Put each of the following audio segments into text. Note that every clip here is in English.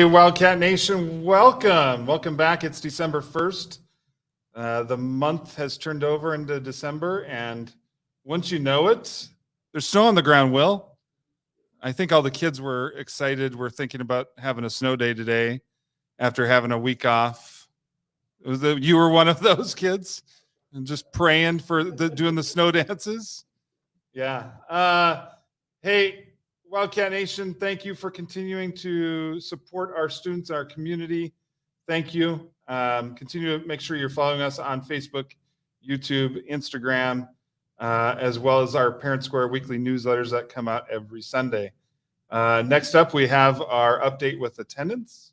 Wildcat Nation. Welcome back. It's December 1st. The month has turned over into December, and once you know it, there's snow on the ground, Will. I think all the kids were excited. We're thinking about having a snow day today after having a week off. You were one of those kids and just praying for doing the snow dances? Yeah. Hey, Wildcat Nation, thank you for continuing to support our students, our community. Thank you. Continue to make sure you're following us on Facebook, YouTube, Instagram, as well as our Parent Square weekly newsletters that come out every Sunday. Next up, we have our update with attendance.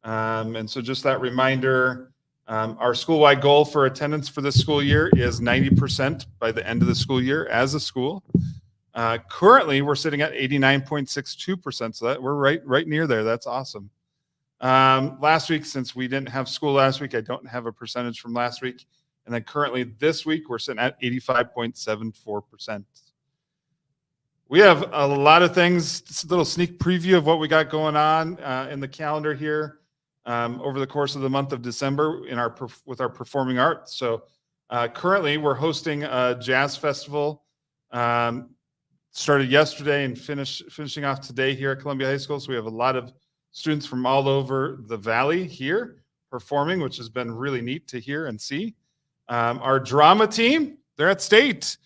And so just that reminder, our school-wide goal for attendance for this school year is 90% by the end of the school year as a school. Currently, we're sitting at 89.62%, so that we're right near there. That's awesome. Last week, since we didn't have school last week, I don't have a percentage from last week. And then currently this week, we're sitting at 85.74%. We have a lot of things, just a little sneak preview of what we got going on in the calendar here over the course of the month of December with our performing arts. So currently, we're hosting a jazz festival. Started yesterday and finishing off today here at Columbia High School. So we have a lot of students from all over the valley here performing, which has been really neat to hear and see. Our drama team, they're at state.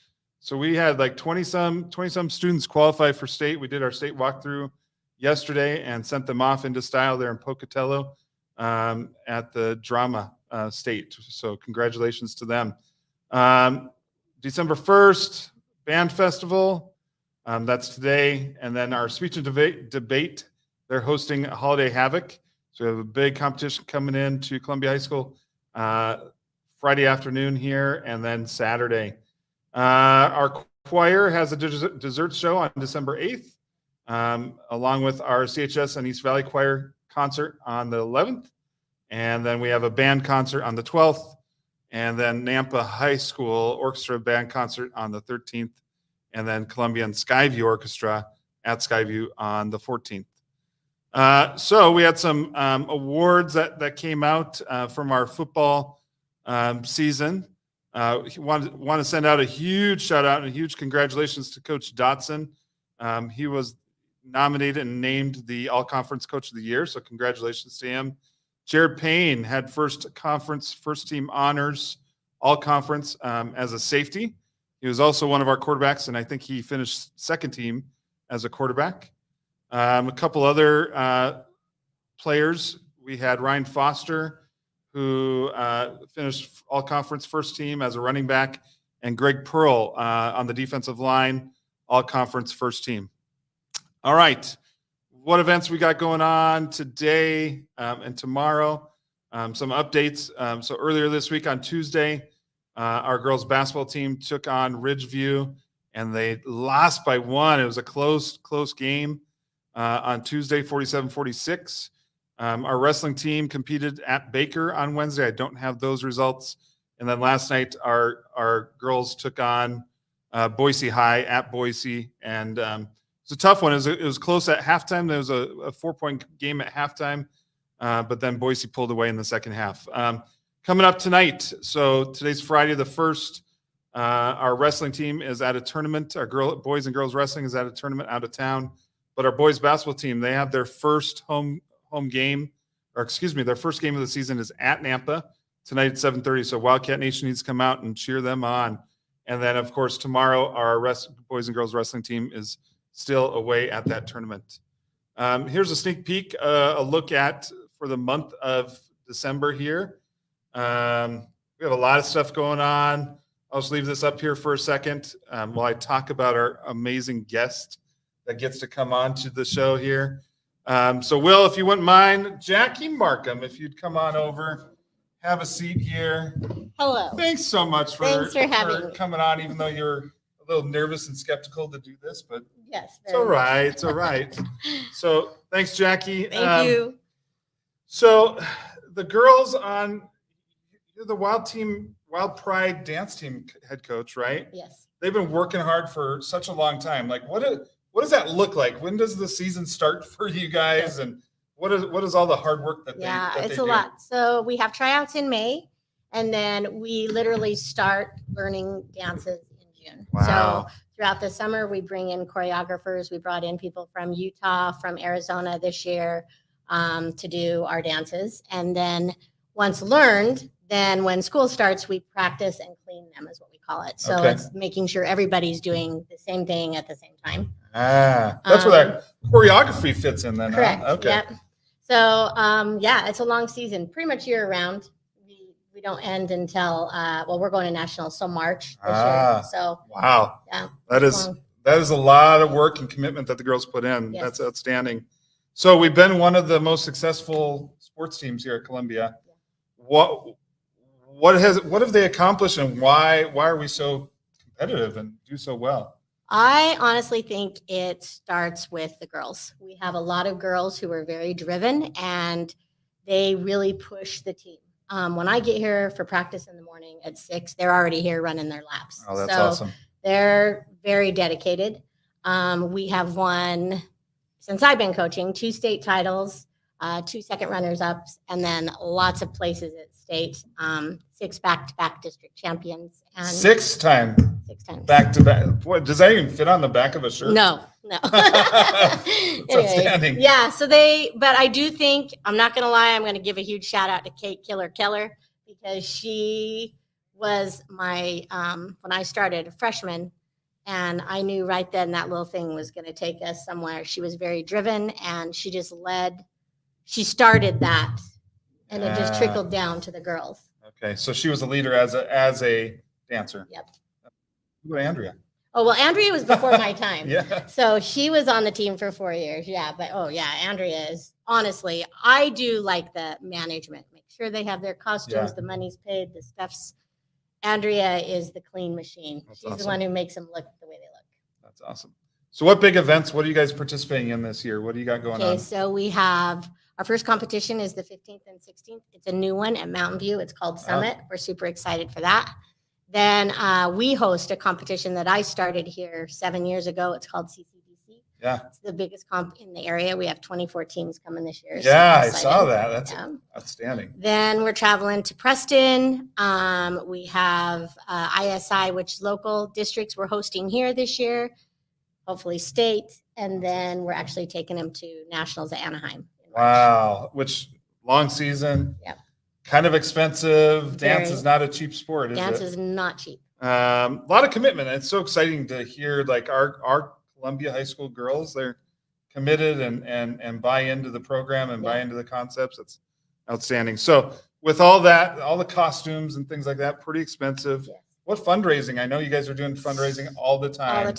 So we had like 20 some students qualify for state. We did our state walkthrough yesterday and sent them off into style there in Pocatello at the drama state. So congratulations to them. December 1st, band festival. That's today. And then our speech and debate, they're hosting Holiday Havoc. So we have a big competition coming in to Columbia High School Friday afternoon here and then Saturday. Our choir has a dessert show on December 8th, along with our CHS and East Valley Choir concert on the 11th. And then we have a band concert on the 12th. And then Nampa High School Orchestra Band concert on the 13th. And then Columbia and Skyview Orchestra at Skyview on the 14th. So we had some awards that came out from our football season. Want to send out a huge shout out and a huge congratulations to Coach Dotson. He was nominated and named the All-Conference Coach of the Year, so congratulations to him. Jared Payne had first team honors, All-Conference as a safety. He was also one of our quarterbacks, and I think he finished second team as a quarterback. A couple other players. We had Ryan Foster, who finished all-conference first team as a running back, and Greg Pearl on the defensive line, all-conference first team. All right. What events we got going on today and tomorrow? Some updates. So earlier this week on Tuesday, our girls basketball team took on Ridgeview, and they lost by 1. It was a close game on Tuesday, 47-46. Our wrestling team competed at Baker on Wednesday. I don't have those results. And then last night, our girls took on Boise High at Boise, and it's a tough one. It was close at halftime. There was a 4-point game at halftime, but then Boise pulled away in the second half. Coming up tonight, so today's Friday the 1st, our wrestling team is at a tournament. Our boys and girls wrestling is at a tournament out of town. But our boys basketball team, they have their first home game, their first game of the season is at Nampa tonight at 7:30. So Wildcat Nation needs to come out and cheer them on. And then, of course, tomorrow, our boys and girls wrestling team is still away at that tournament. Here's a sneak peek, a look at for the month of December here. We have a lot of stuff going on. I'll just leave this up here for a second while I talk about our amazing guest that gets to come on to the show here. So, Will, if you wouldn't mind, Jacci Markham, if you'd come on over, have a seat here. Hello. Thanks so much for having me. coming on, even though you're a little nervous and skeptical to do this, but yes, it's all right. It's all right. So, thanks, Jacci. Thank you. So, the girls you're the WildPride dance team head coach, right? Yes. They've been working hard for such a long time. Like, what does that look like? When does the season start for you guys? And what is all the hard work that Yeah, they it's do? a lot. So we have tryouts in May, and then we literally start learning dances in June. Wow. So throughout the summer, we bring in choreographers. We brought in people from Utah, from Arizona this year to do our dances. And then once learned, then when school starts, we practice and clean them is what we call it. So Okay. it's making sure everybody's doing the same thing at the same time. That's where that choreography fits in then. Correct. Huh? Okay. Yep. So yeah, it's a long season, pretty much year round. We don't end until well, we're going to nationals, so March this year. So wow, yeah, that is a lot of work and commitment that the girls put in. Yes. That's outstanding. So we've been one of the most successful sports teams here at Columbia. Yeah. What have they accomplished, and why are we so competitive and do so well? I honestly think it starts with the girls. We have a lot of girls who are very driven, and they really push the team. When I get here for practice in the morning at 6, they're already here running their laps. Oh, that's awesome. They're very dedicated. We have won, since I've been coaching, 2 state titles, 2 second runners-ups, and then lots of places at state, 6 back-to-back district champions. And 6 times. 6 times. Back-to-back. Boy, does that even fit on the back of a shirt? No. That's outstanding. Yeah, but I do think, I'm not going to lie, I'm going to give a huge shout out to Kate Keller, because she was my, when I started, a freshman, and I knew right then that little thing was going to take us somewhere. She was very driven, and she just she started that, and it just trickled down to the girls. Okay, so she was a leader as a dancer. Yep. Who about Andrea? Oh, well, Andrea was before my time. Yeah. So she was on the team for 4 years. Yeah. But, oh, yeah, Andrea is, honestly, I do like the management. Make sure they have their costumes, the money's paid, the stuff's. Andrea is the clean machine. She's awesome. The one who makes them look the way they look. That's awesome. So what big events, what are you guys participating in this year? What do you got going on? Okay, so we have, our first competition is the 15th and 16th. It's a new one at Mountain View. It's called Summit. We're super excited for that. Then we host a competition that I started here 7 years ago. It's called CCDC. Yeah. It's the biggest comp in the area. We have 24 teams coming this year. Yeah, I saw that. That's outstanding. Then we're traveling to Preston. We have ISI, which is local districts we're hosting here this year, hopefully state. And then we're actually taking them to nationals at Anaheim. Wow. Which long season. Yeah. Kind of expensive. Dance is not a cheap sport, is it? Dance is not cheap. A lot of commitment. It's so exciting to hear like our Columbia High School girls, they're committed and buy into the program and buy into the concepts. It's outstanding. So with all that, all the costumes and things like that, pretty expensive. Yes. What fundraising? I know you guys are doing fundraising all the time. All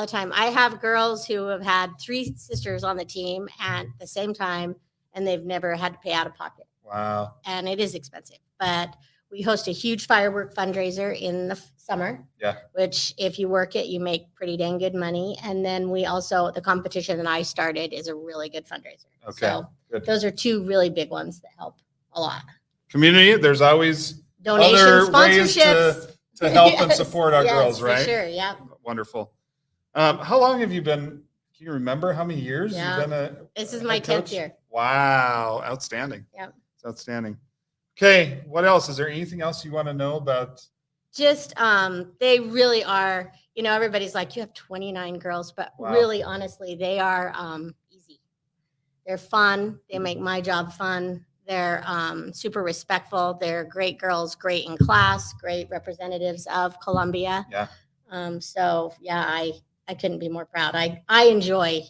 the time. I have girls who have had 3 sisters on the team at the same time, and they've never had to pay out of pocket. Wow. And it is expensive, but we host a huge firework fundraiser in the summer. Yeah. Which if you work it, you make pretty dang good money. And then we also, the competition that I started is a really good fundraiser. Okay. So those are 2 really big ones that help a lot. Community, there's always donations, other sponsorships ways to help and support our girls, right? For sure. Yeah. Wonderful. How long have you been? Can you remember how many years you've been This is my 10th year. Wow. Outstanding. Yeah. It's outstanding. Okay. What else? Is there anything else you want to know about? Just, they really are, everybody's like, you have 29 girls, but really, honestly, they are easy. They're fun. They make my job fun. They're super respectful. They're great girls, great in class, great representatives of Columbia. Yeah. So yeah, I couldn't be more proud. I enjoy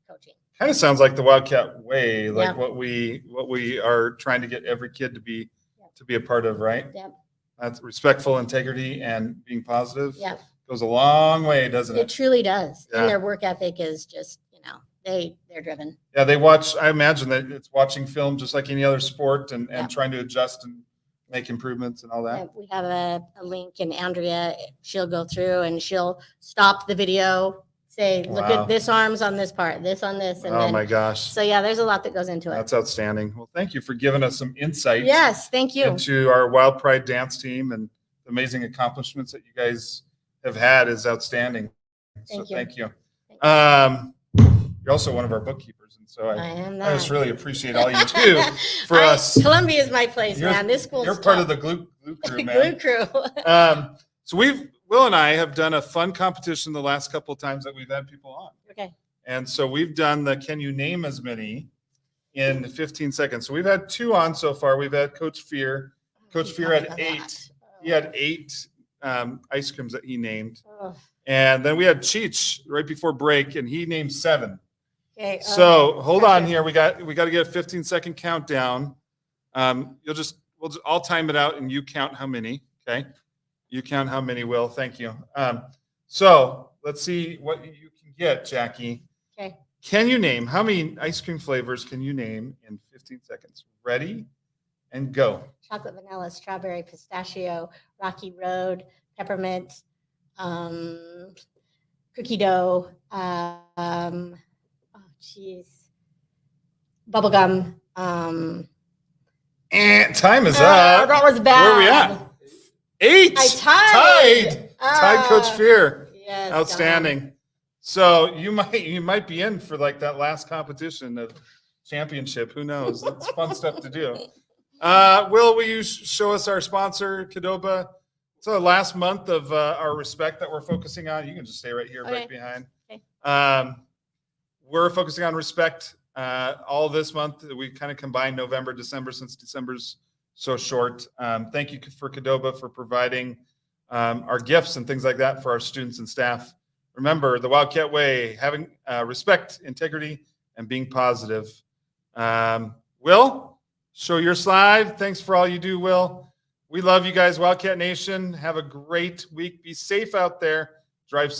coaching. Kind of sounds like the Wildcat Way, like what we are trying to get every kid to be a part of, right? Yep. That's respectful, integrity, and being positive. Yep. Goes a long way, doesn't it? It truly does. Yeah. And their work ethic is just, they're driven. Yeah, they watch. I imagine that it's watching film just like any other sport and trying to adjust and make improvements and all that. Yeah, we have a link, and Andrea, she'll go through and she'll stop the video, say, look at this arm's on this part, this on this. And my gosh. So yeah, there's a lot that goes into it. That's outstanding. Well, thank you for giving us some insight. Yes, thank you. Into our WildPride dance team, and the amazing accomplishments that you guys have had is outstanding. Thank you. Thank you. You're also one of our bookkeepers, and So I am I just that. really appreciate all you do for us. Columbia is my place, You're- man. This school's You're part tough. of the glue crew, man. glue crew. So Will and I have done a fun competition the last couple of times that we've had people on. Okay. And so we've done the can you name as many in 15 seconds. So we've had 2 on so far. We've had Coach Fear. Coach Fear had 8. He had 8 ice creams that he named. Oh. And then we had Cheech right before break, and he named 7. Okay. So hold on here. We got to get a 15-second countdown. I'll time it out, and you count how many. Okay. You count how many, Will. Thank you. So let's see what you can get, Jackie. Okay. Can you name how many ice cream flavors can you name in 15 seconds? Ready and go. Chocolate, vanilla, strawberry, pistachio, Rocky Road, peppermint, cookie dough, bubblegum. And time is up. That was bad. Where are we at? 8. I tied. Tied Coach Fear. Yes. Outstanding. So you might be in for like that last competition of championship. Who knows? That's fun stuff to do. Will you show us our sponsor, Qdoba? It's the last month of our respect that we're focusing on. You can just stay right here, right behind. Okay. We're focusing on respect all this month. We kind of combined November, December, since December's so short. Thank you for Qdoba for providing our gifts and things like that for our students and staff. Remember, the Wildcat Way, having respect, integrity, and being positive. Will, show your slide. Thanks for all you do, Will. We love you guys, Wildcat Nation. Have a great week. Be safe out there. Drive safe.